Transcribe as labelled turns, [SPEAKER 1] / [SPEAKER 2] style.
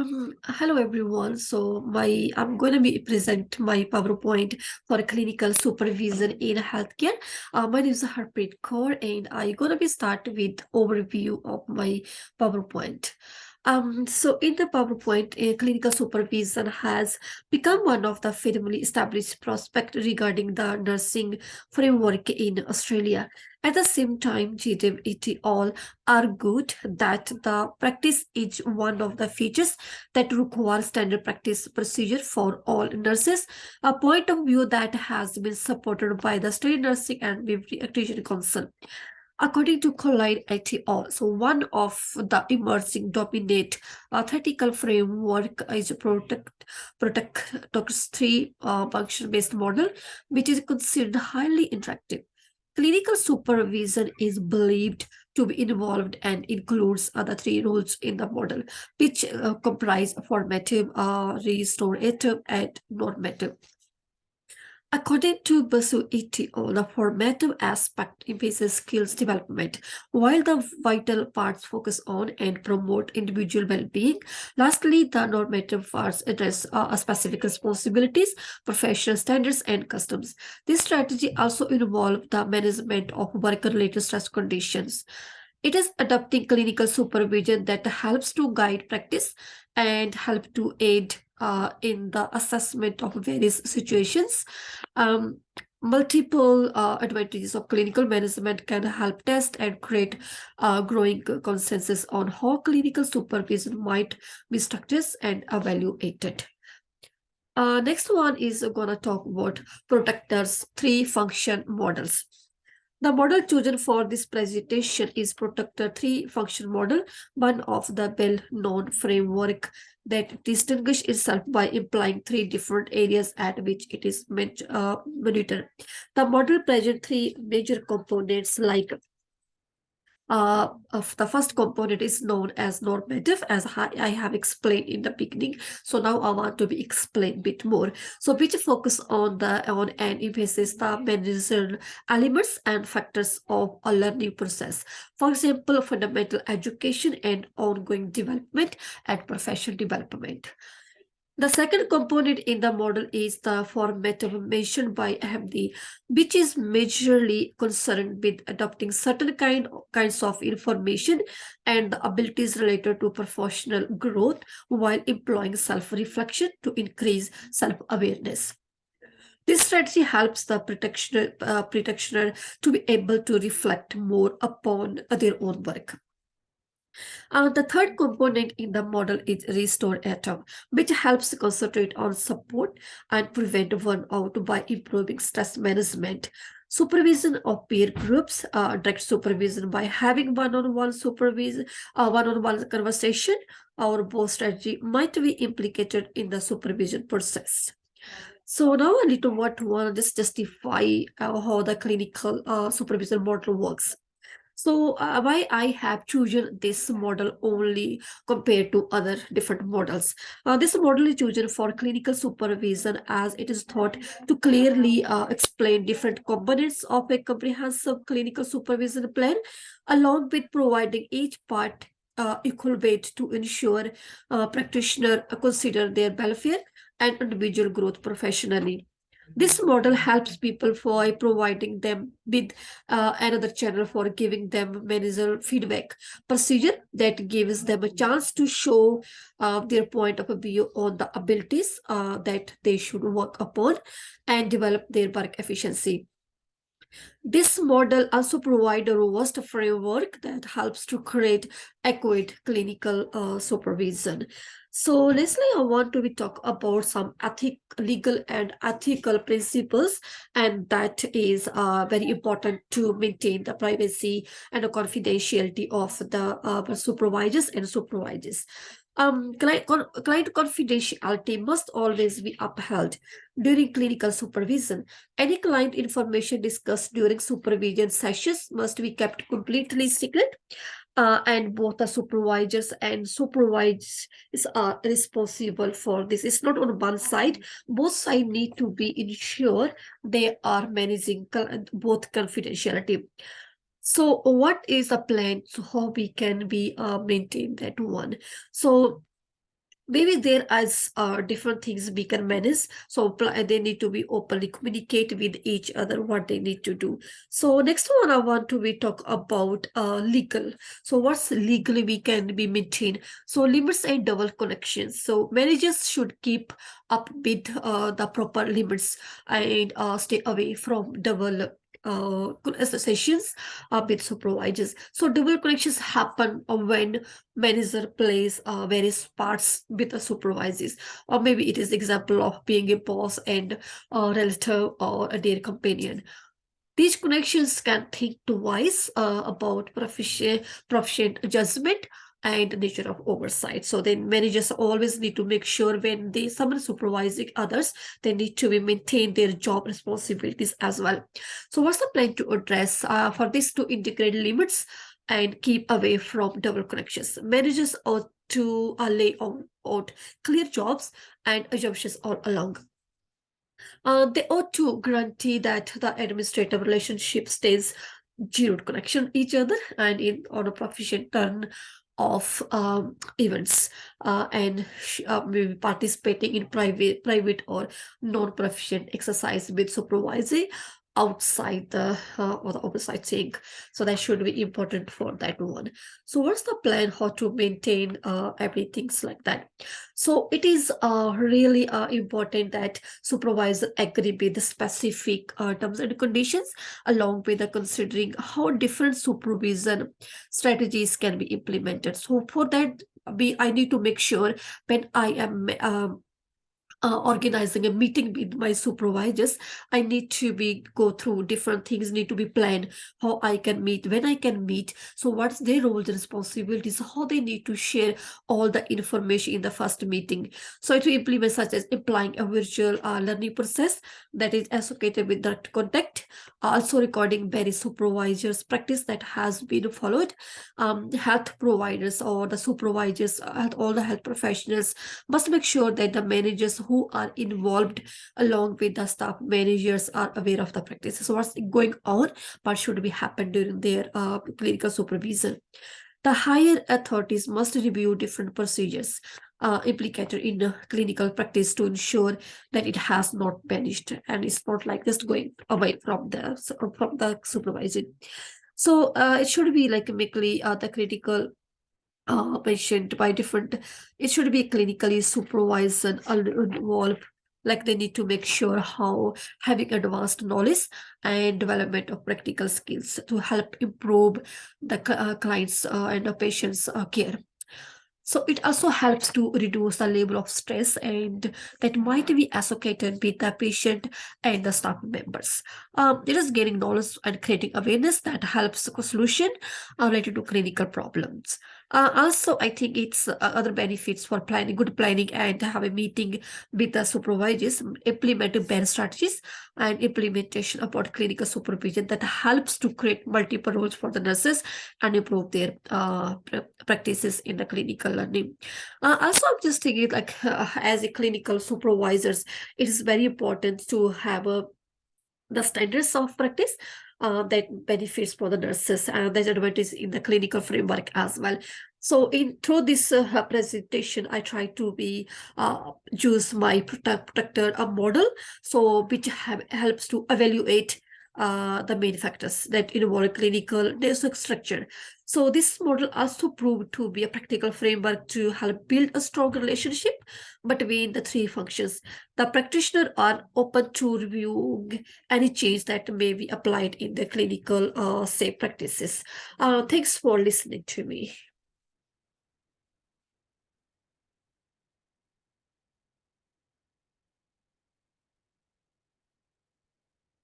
[SPEAKER 1] Hello everyone. I'm going to be present my PowerPoint for clinical supervision in healthcare. My name is Harpreet Kaur, and I'm going to be start with overview of my PowerPoint. So in the PowerPoint, clinical supervision has become one of the firmly established prospects regarding the nursing framework in Australia. At the same time, GDM et al. Argued that the practice is one of the features that require standard practice procedure for all nurses, a point of view that has been supported by the State Nursing and Midwifery Accreditation Council. According to Collide et al., so one of the emerging dominant theoretical framework is Protect 3 function-based model, which is considered highly interactive. Clinical supervision is believed to be involved and includes the three roles in the model, which comprise formative, restorative, and normative. According to Basu et al., the formative aspect emphasizes skills development, while the vital parts focus on and promote individual well-being. Lastly, the normative parts address specific responsibilities, professional standards, and customs. This strategy also involves the management of work-related stress conditions. It is adopting clinical supervision that helps to guide practice and help to aid in the assessment of various situations. Um, Multiple advantages of clinical management can help test and create growing consensus on how clinical supervision might be structured and evaluated. Next one is going to talk about Protector's three function models. The model chosen for this presentation is Protector 3 function model, one of the well-known framework that distinguishes itself by implying three different areas at which it is monitored. The model presents three major components like of the first component is known as normative, as I have explained in the beginning. So now I want to be explained a bit more. So which focus on and emphasizes the managerial elements and factors of a learning process. For example, fundamental education and ongoing development and professional development. The second component in the model is the formative mentioned by Hamdi, which is majorly concerned with adopting certain kinds of information and the abilities related to professional growth while employing self-reflection to increase self-awareness. This strategy helps the practitioner to be able to reflect more upon their own work. The third component in the model is restorative, which helps concentrate on support and prevent burnout by improving stress management. Supervision of peer groups, direct supervision by having one-on-one supervision, one-on-one conversation, or both strategy might be implicated in the supervision process. So now a little what to just justify how the clinical supervision model works. So why I have chosen this model only compared to other different models. This model is chosen for clinical supervision as it is thought to clearly explain different components of a comprehensive clinical supervision plan, along with providing each part equal weight to ensure practitioner consider their welfare and individual growth professionally. This model helps people by providing them with another channel for giving them managerial feedback procedure that gives them a chance to show their point of view on the abilities that they should work upon and develop their work efficiency. This model also provides a robust framework that helps to create adequate clinical supervision. So lastly, I want to talk about some legal and ethical principles, and that is very important to maintain the privacy and the confidentiality of the supervisors and supervisors. Client confidentiality must always be upheld during clinical supervision. Any client information discussed during supervision sessions must be kept completely secret, and both the supervisors and supervisors are responsible for this. It's not on one side. Both sides need to be ensure they are managing both confidentiality. So what is the plan? So how we can be maintain that one? So maybe there is different things we can manage, so they need to be openly communicate with each other what they need to do. So next one I want to be talk about legal. So what's legally we can be maintained? So limits and double connections. So managers should keep up with the proper limits and stay away from double sessions with supervisors. So double connections happen when manager plays various parts with the supervisors, or maybe it is example of being a boss and a relative or a dear companion. These connections can think twice about proficient judgment and nature of oversight. So then managers always need to make sure when they someone supervising others, they need to maintain their job responsibilities as well. So what's the plan to address for this to integrate limits and keep away from double connections? Managers ought to lay out clear jobs and assumptions all along. They ought to guarantee that the administrative relationship stays zero connection each other and in on a proficient turn of events, and maybe participating in private or non-proficient exercise with supervisor outside the or the oversight thing. So that should be important for that one. So what's the plan how to maintain everything's like that? So it is really important that supervisor agree with the specific terms and conditions, along with the considering how different supervision strategies can be implemented. So for that, I need to make sure when I am organizing a meeting with my supervisors, I need to be go through different things, need to be planned how I can meet, when I can meet, so what's their roles and responsibilities, how they need to share all the information in the first meeting. So to implement such as applying a virtual learning process that is associated with that contact, also recording various supervisors practice that has been followed. Health providers or the supervisors, all the health professionals must make sure that the managers who are involved along with the staff managers are aware of the practices. So what's going on, what should be happen during their clinical supervision. The higher authorities must review different procedures implicated in clinical practice to ensure that it has not vanished and it's not like just going away from the supervising. So it should be like basically the critical patient by different, it should be clinically supervised and involved, like they need to make sure how having advanced knowledge and development of practical skills to help improve the clients and the patients care. So it also helps to reduce the level of stress and that might be associated with the patient and the staff members. It is gaining knowledge and creating awareness that helps solution related to clinical problems. Also, I think it's other benefits for planning, good planning, and have a meeting with the supervisors, implementing better strategies and implementation about clinical supervision that helps to create multiple roles for the nurses and improve their practices in the clinical learning. Also, I'm just thinking like as a clinical supervisors, it is very important to have the standards of practice that benefits for the nurses and the advantage in the clinical framework as well. So in through this presentation, I try to be use my protector model, so which helps to evaluate the main factors that involve clinical network structure. So this model also proved to be a practical framework to help build a strong relationship between the three functions. The practitioner are open to reviewing any change that may be applied in the clinical safe practices. Thanks for listening to me.